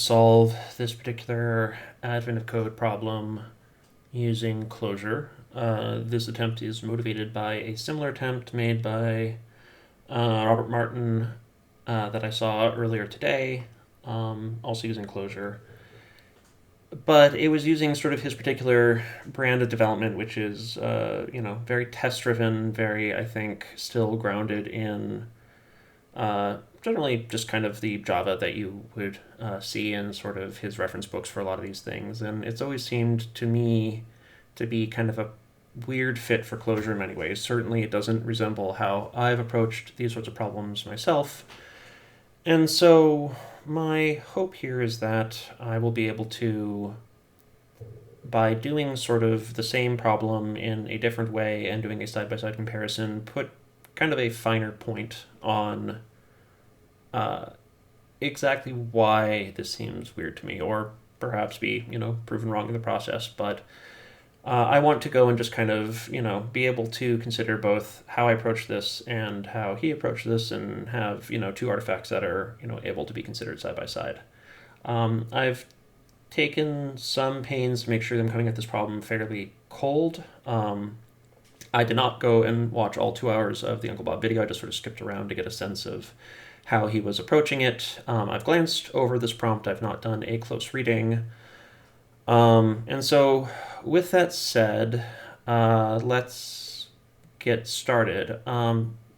solve this particular Advent of Code problem using Clojure. This attempt is motivated by a similar attempt made by Robert Martin that I saw earlier today, also using Clojure. But it was using sort of his particular brand of development, which is, very test-driven, very, I think, still grounded in generally just kind of the Java that you would see in sort of his reference books for a lot of these things. And it's always seemed to me to be kind of a weird fit for Clojure in many ways. Certainly, it doesn't resemble how I've approached these sorts of problems myself. And so, my hope here is that I will be able to, by doing sort of the same problem in a different way and doing a side by side comparison, put kind of a finer point on exactly why this seems weird to me, or perhaps be, proven wrong in the process. But I want to go and just kind of, be able to consider both how I approach this and how he approached this, and have, two artifacts that are, able to be considered side by side. I've taken some pains to make sure that I'm coming at this problem fairly cold. I did not go and watch all 2 hours of the Uncle Bob video. I just sort of skipped around to get a sense of how he was approaching it. I've glanced over this prompt. I've not done a close reading. And so, with that said, let's get started.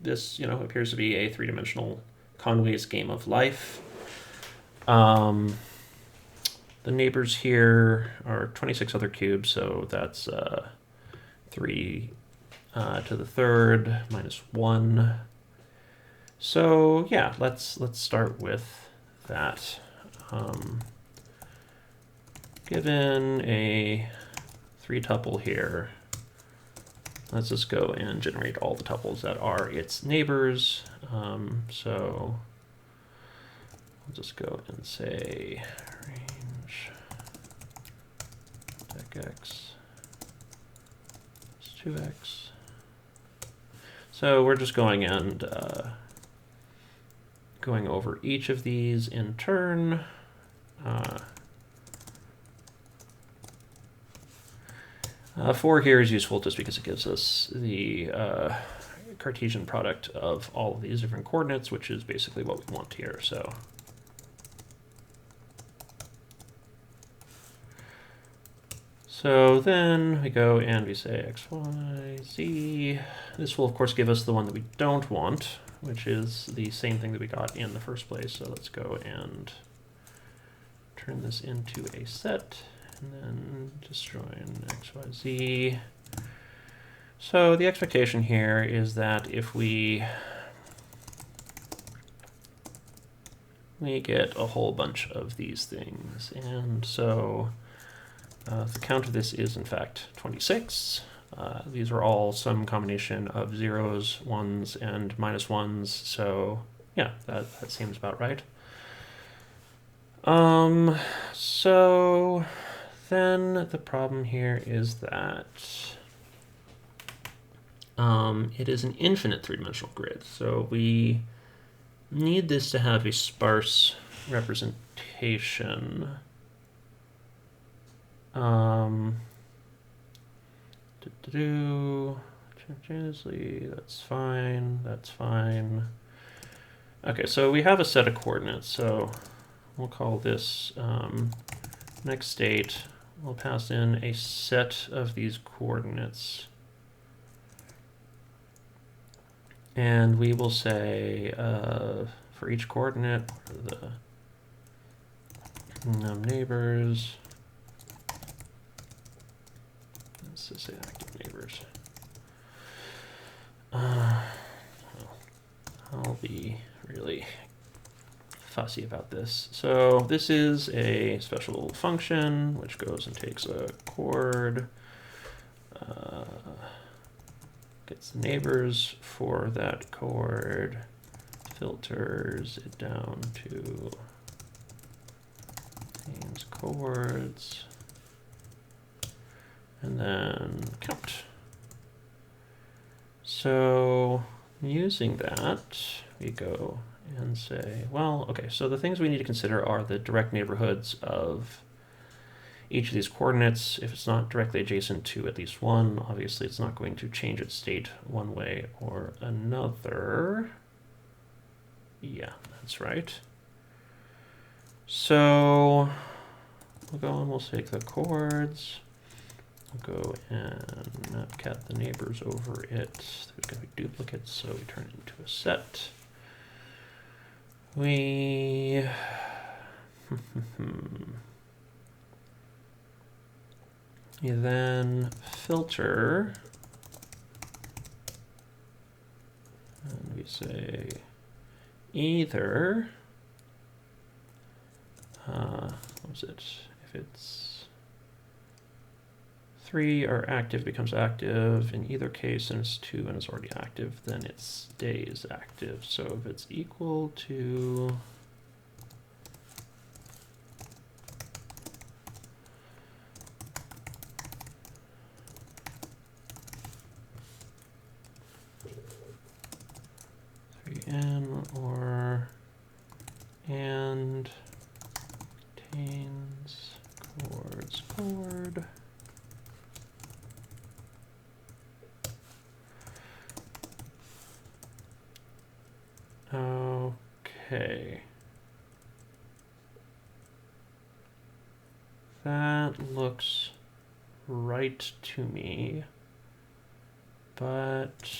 This, appears to be a three-dimensional Conway's Game of Life. The neighbors here are 26 other cubes, so that's 3 to the third minus 1. So yeah, let's start with that. Given a 3-tuple here, let's just go and generate all the tuples that are its neighbors. So we'll just go and say range deckx is 2x. So we're just going and going over each of these in turn. 4 here is useful just because it gives us the Cartesian product of all of these different coordinates, which is basically what we want here. So then we go and we say x, y, z. This will, of course, give us the one that we don't want, which is the same thing that we got in the first place. So let's go and turn this into a set, and then disjoin x, y, z. So the expectation here is that if we get a whole bunch of these things, and so the count of this is, in fact, 26. These are all some combination of zeros, ones, and minus ones. So yeah, that seems about right. So then the problem here is that it is an infinite three-dimensional grid. So we need this to have a sparse representation. That's fine, that's fine. Okay, so we have a set of coordinates, so we'll call this next state. We'll pass in a set of these coordinates. And we will say, for each coordinate, what are the neighbors? Let's just say active neighbors. I'll be really fussy about this. So this is a special function which goes and takes a chord, gets the neighbors for that chord, filters it down to these chords, and then count. So using that, we go and say, well, okay, so the things we need to consider are the direct neighborhoods of each of these coordinates. If it's not directly adjacent to at least one, obviously it's not going to change its state one way or another. Yeah, that's right. So we'll go and we'll take the chords. We'll go and mapcat the neighbors over it. There's going to be duplicates, so we turn it into a set. We you then filter, and we say either, what was it? If it's 3 are active, becomes active. In either case, and it's 2 and it's already active, then it stays active. So if it's equal to n or and contains chords chord. Okay. That looks right to me, but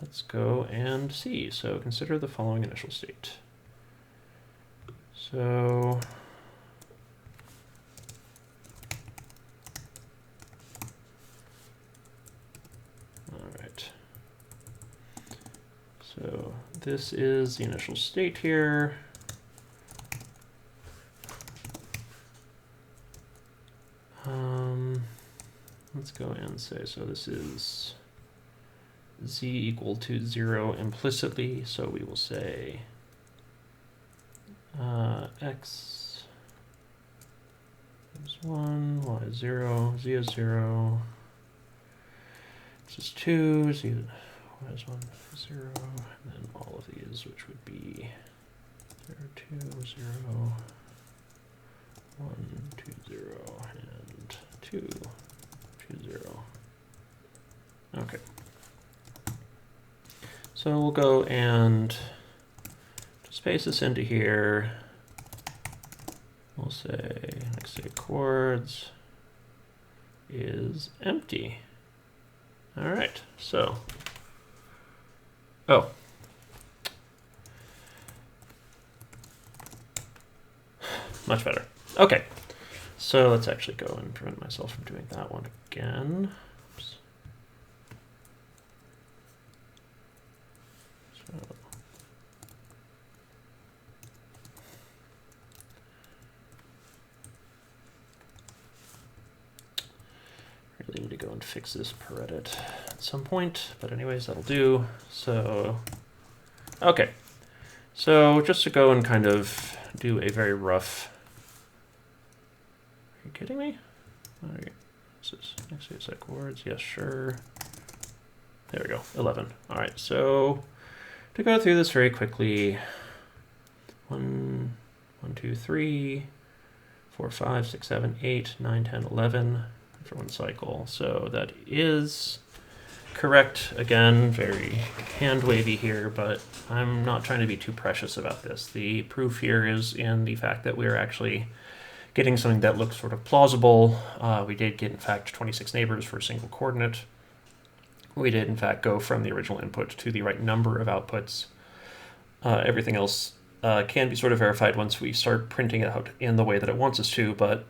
let's go and see. So consider the following initial state. So all right. So this is the initial state here. Let's go and say, so this is z equal to 0 implicitly, so we will say x is 1, y is 0, z is 0, x is 2, z y is 1, 0, and then all of these, which would be 0, 2, 0, 1, 2, 0, and 2, 2, 0. Okay. So we'll go and just paste this into here. We'll say next state chords is empty. All right, so, oh. Much better. Okay, so let's actually go and prevent myself from doing that one again. Oops. So, really need to go and fix this per edit at some point, but anyways, that'll do. So, okay. So just to go and kind of do a very rough, are you kidding me? Okay. This is next to set chords, yes, sure. There we go, 11. All right, so to go through this very quickly, 1, 2, 3, 4, 5, 6, 7, 8, 9, 10, 11 for one cycle. So that is correct. Again, very hand wavy here, but I'm not trying to be too precious about this. The proof here is in the fact that we're actually getting something that looks sort of plausible. We did get, in fact, 26 neighbors for a single coordinate. We did, in fact, go from the original input to the right number of outputs. Everything else can be sort of verified once we start printing it out in the way that it wants us to, but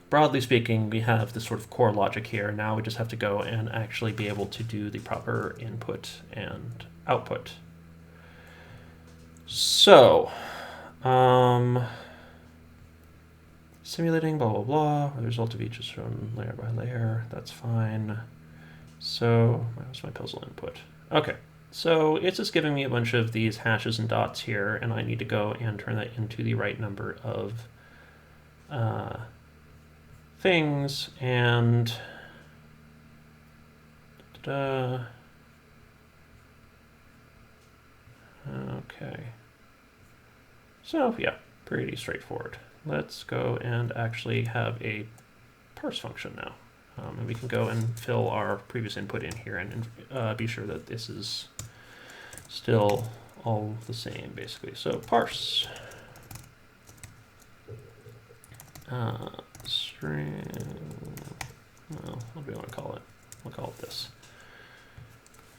broadly speaking, we have this sort of core logic here. Now we just have to go and actually be able to do the proper input and output. So, simulating, blah, blah, blah. The result of each is shown layer by layer. That's fine. So, where's my puzzle input? Okay, so it's just giving me a bunch of these hashes and dots here, and I need to go and turn that into the right number of things, and Okay. So yeah, pretty straightforward. Let's go and actually have a parse function now. And we can go and fill our previous input in here and be sure that this is still all the same, basically. So parse string, well, what do we want to call it? We'll call it this.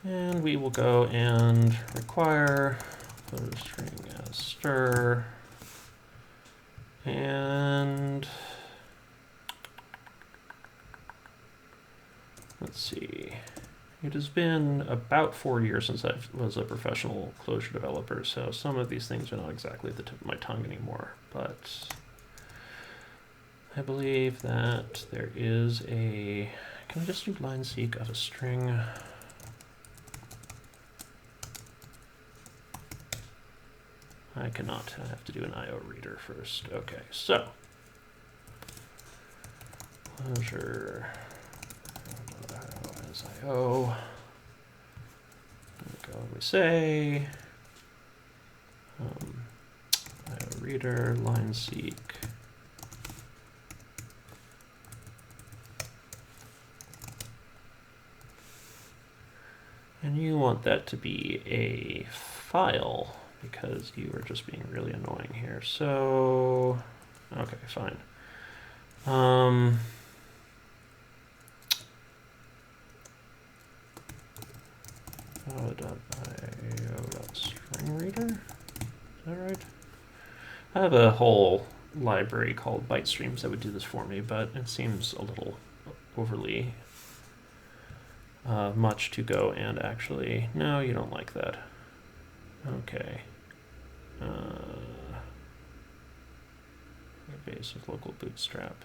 And we will go and require photo string as stir. And let's see. It has been about 4 years since I was a professional Clojure developer, so some of these things are not exactly at the tip of my tongue anymore, but I believe that there is a, can I just do line seek of a string? I cannot, I have to do an IO reader first. Okay, so Clojure as IO. Go, we say IO reader line seek. And you want that to be a file because you are just being really annoying here. So, okay, fine. IO.stringreader, is that right? I have a whole library called ByteStreams that would do this for me, but it seems a little overly much to go and actually, no, you don't like that. Okay. Base of local bootstrap.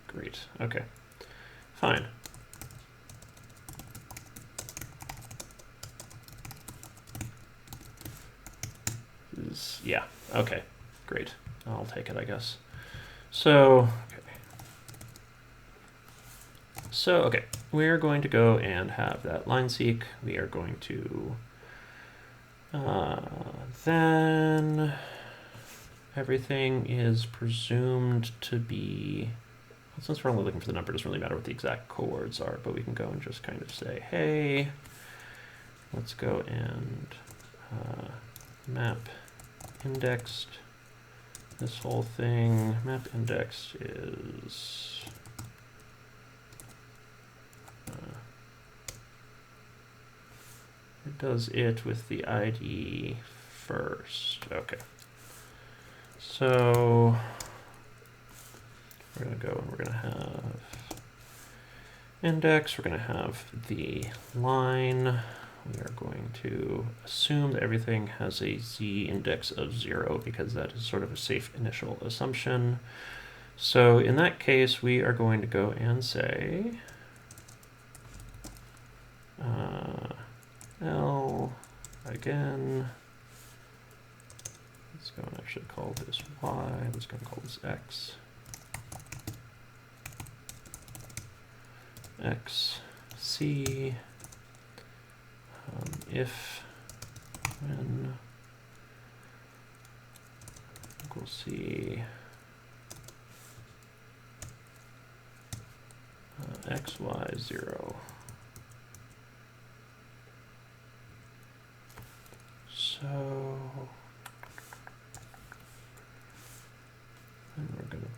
Great. Okay. Fine. Yeah. Okay. Great. I'll take it, I guess. So, okay. We're going to go and have that line seek. We are going to then everything is presumed to be, since we're only looking for the number, it doesn't really matter what the exact coords are, but we can go and just kind of say, hey, let's go and map indexed. This whole thing, map indexed is it does it with the ID first. Okay. So we're going to go and we're going to have index. We're going to have the line. We are going to assume that everything has a z index of 0 because that is sort of a safe initial assumption. So in that case, we are going to go and say L again. Let's go and actually call this Y. Let's go and call this X. X, C, if, when, equals C, X, Y, 0. So, and we're going to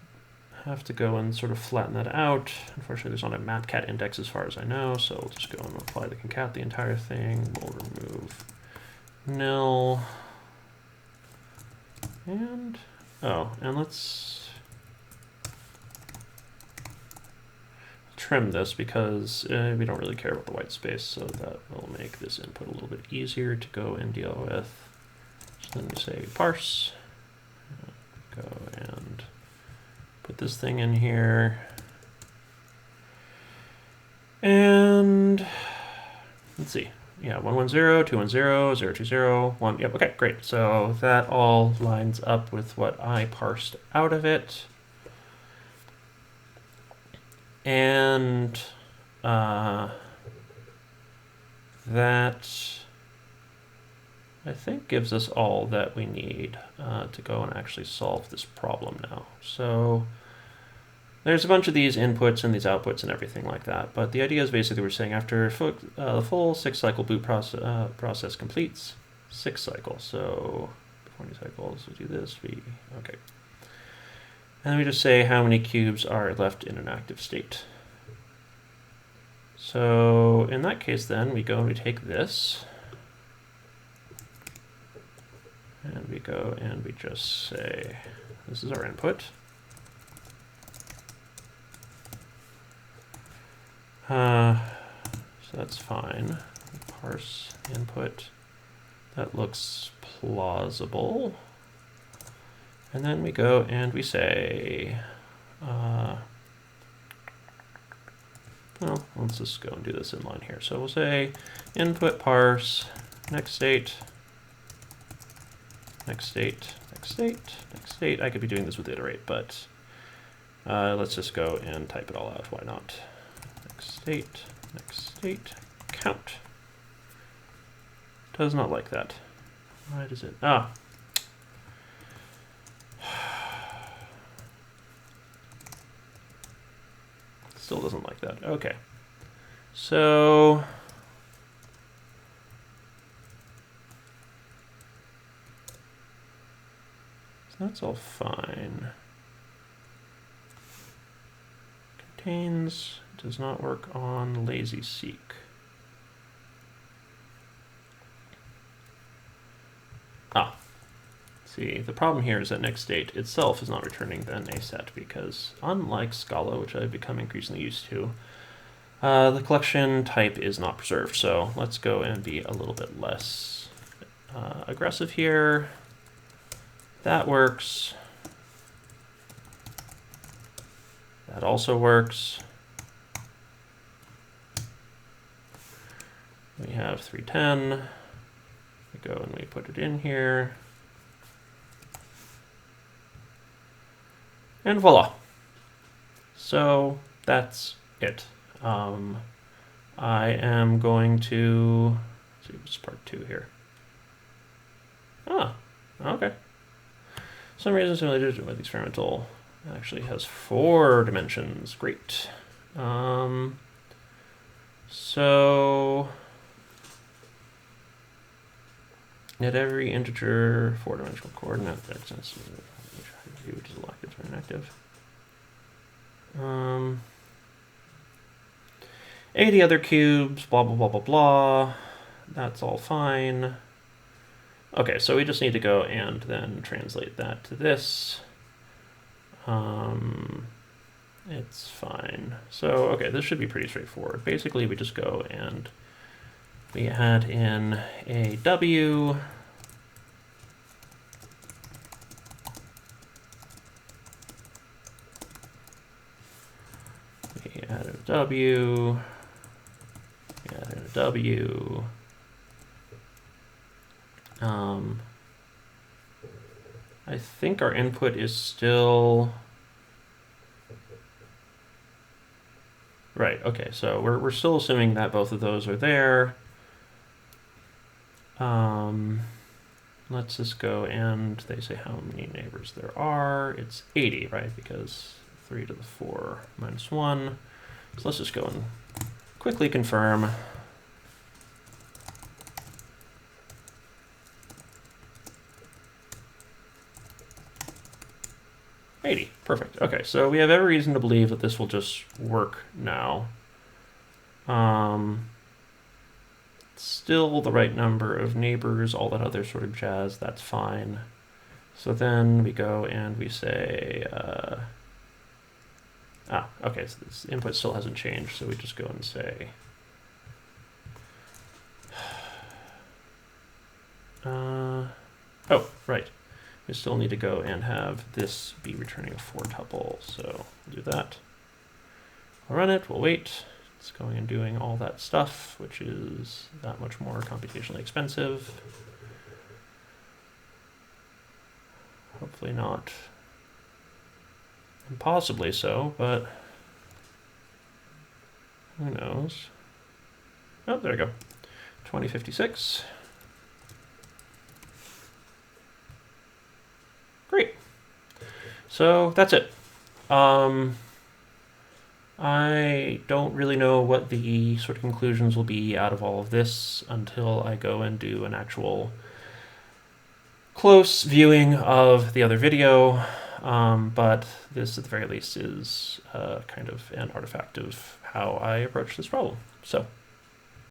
have to go and sort of flatten that out. Unfortunately, there's not a mapcat index as far as I know, so we'll just go and apply the concat the entire thing. We'll remove nil. And, oh, and let's trim this because we don't really care about the white space, so that will make this input a little bit easier to go and deal with. So then we say parse, go and put this thing in here. And let's see. Yeah, 110, 210, 020, 1. Yep, okay, great. So that all lines up with what I parsed out of it. And that I think gives us all that we need to go and actually solve this problem now. So there's a bunch of these inputs and these outputs and everything like that, but the idea is basically we're saying after the full 6-cycle boot process completes, 6 cycles, so 20 cycles, we do this, okay. And we just say how many cubes are left in an active state. So in that case then, we go and we take this, and we go and we just say, this is our input. So that's fine. Parse input. That looks plausible. And then we go and we say, well, let's just go and do this inline here. So we'll say input parse, next state, next state, next state, next state. I could be doing this with iterate, but let's just go and type it all out. Why not? Next state, count. Does not like that. Why does it? Still doesn't like that. Okay. So that's all fine. Contains does not work on lazy seek. See, the problem here is that next state itself is not returning then a set because unlike Scala, which I've become increasingly used to, the collection type is not preserved. So let's go and be a little bit less aggressive here. That works. That also works. We have 310. We go and we put it in here. And voila. So that's it. I am going to see what's part 2 here. Okay. For some reason simulated with experimental actually has 4 dimensions. Great. So at every integer 4-dimensional coordinate that sense which is locked into inactive. 80 other cubes, blah, blah, blah, blah, blah. That's all fine. Okay, so we just need to go and then translate that to this. It's fine. So, okay, this should be pretty straightforward. Basically, we just go and we add in a W. We added a W. We added a W. I think our input is still right. Okay, so we're still assuming that both of those are there. Let's just go and they say how many neighbors there are. It's 80, right? Because 3 to the 4 minus 1. So let's just go and quickly confirm. Perfect. Okay, so we have every reason to believe that this will just work now. Still the right number of neighbors, all that other sort of jazz, that's fine. So then we go and we say, okay, so this input still hasn't changed, so we just go and say, oh, right. We still need to go and have this be returning a 4 tuple, so we'll do that. We'll run it, we'll wait. It's going and doing all that stuff, which is that much more computationally expensive. Hopefully not impossibly so, but Who knows? Oh, there we go. 2056. Great. So that's it. I don't really know what the sort of conclusions will be out of all of this until I go and do an actual close viewing of the other video. But this, at the very least, is kind of an artifact of how I approach this problem. So